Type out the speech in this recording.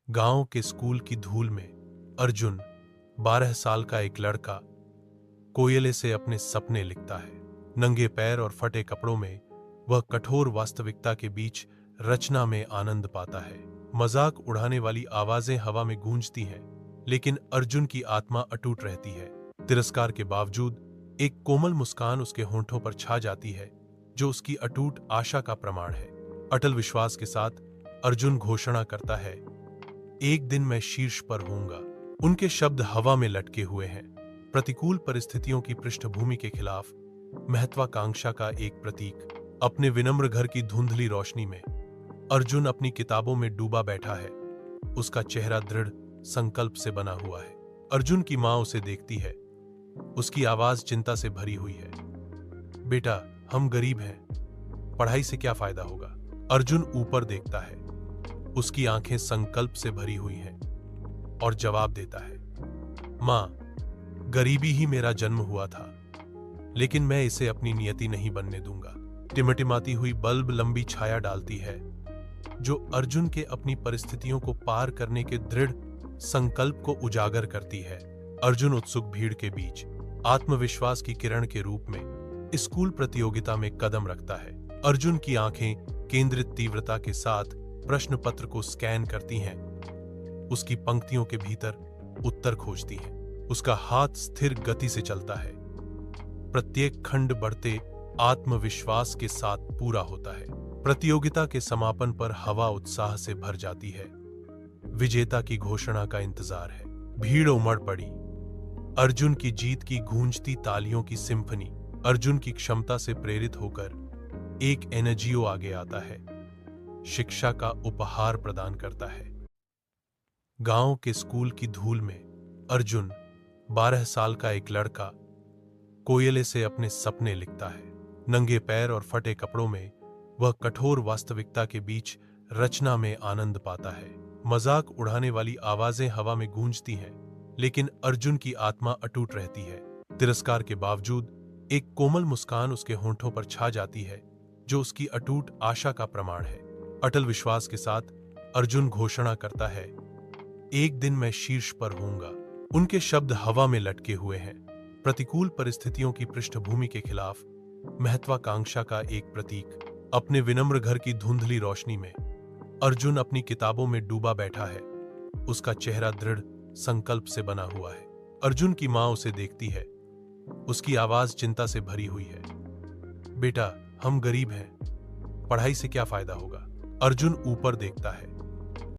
गांव के स्कूल की धूल में अर्जुन 12 साल का एक लड़का कोयले से अपने सपने लिखता है। नंगे पैर और फटे कपड़ों में वह कठोर वास्तविकता के बीच रचना में आनंद पाता है। मजाक उड़ाने वाली आवाजें हवा में गूंजती हैं, लेकिन अर्जुन की आत्मा अटूट रहती है। तिरस्कार के बावजूद एक कोमल मुस्कान उसके होंठों पर छा जाती है, जो उसकी अटूट आशा का प्रमाण है। अटल विश्वास के साथ अर्जुन घोषणा करता है, एक दिन मैं शीर्ष पर होऊंगा। उनके शब्द हवा में लटके हुए हैं, प्रतिकूल परिस्थितियों की पृष्ठभूमि के खिलाफ महत्वाकांक्षा का एक प्रतीक। अपने विनम्र घर की धुंधली रोशनी में अर्जुन अपनी किताबों में डूबा बैठा है। उसका चेहरा दृढ़ संकल्प से बना हुआ है। अर्जुन की मां उसे देखती है। उसकी आवाज चिंता से भरी हुई है। बेटा, हम गरीब हैं, पढ़ाई से क्या फायदा होगा? अर्जुन ऊपर देखता है। उसकी आंखें संकल्प से भरी हुई हैं और जवाब देता है, मां, गरीबी ही मेरा जन्म हुआ था, लेकिन मैं इसे अपनी नियति नहीं बनने दूंगा। टिमटिमाती हुई बल्ब लंबी छाया डालती है, जो अर्जुन के अपनी परिस्थितियों को पार करने के दृढ़ संकल्प को उजागर करती है। अर्जुन उत्सुक भीड़ के बीच आत्मविश्वास की किरण के रूप में स्कूल प्रतियोगिता में कदम रखता है। अर्जुन की आंखें केंद्रित तीव्रता के साथ प्रश्न पत्र को स्कैन करती हैं। उसकी पंक्तियों के भीतर उत्तर खोजती हैं। उसका हाथ स्थिर गति से चलता है। प्रत्येक खंड बढ़ते आत्मविश्वास के साथ पूरा होता है। प्रतियोगिता के समापन पर हवा उत्साह से भर जाती है। विजेता की घोषणा का इंतजार है। भीड़ उमड़ पड़ी। अर्जुन की जीत की गूंजती तालियों की सिम्फनी अर्जुन की क्षमता से प्रेरित होकर एक एनजीओ आगे आता है, शिक्षा का उपहार प्रदान करता है। गांव के स्कूल की धूल में अर्जुन 12 साल का एक लड़का कोयले से अपने सपने लिखता है। नंगे पैर और फटे कपड़ों में वह कठोर वास्तविकता के बीच रचना में आनंद पाता है। मजाक उड़ाने वाली आवाजें हवा में गूंजती हैं, लेकिन अर्जुन की आत्मा अटूट रहती है। तिरस्कार के बावजूद एक कोमल मुस्कान उसके होंठों पर छा जाती है, जो उसकी अटूट आशा का प्रमाण है। अटल विश्वास के साथ अर्जुन घोषणा करता है, एक दिन मैं शीर्ष पर होऊंगा। उनके शब्द हवा में लटके हुए हैं, प्रतिकूल परिस्थितियों की पृष्ठभूमि के खिलाफ महत्वाकांक्षा का एक प्रतीक। अपने विनम्र घर की धुंधली रोशनी में अर्जुन अपनी किताबों में डूबा बैठा है। उसका चेहरा दृढ़ संकल्प से बना हुआ है। अर्जुन की मां उसे देखती है। उसकी आवाज चिंता से भरी हुई है। बेटा, हम गरीब हैं, पढ़ाई से क्या फायदा होगा? अर्जुन ऊपर देखता है।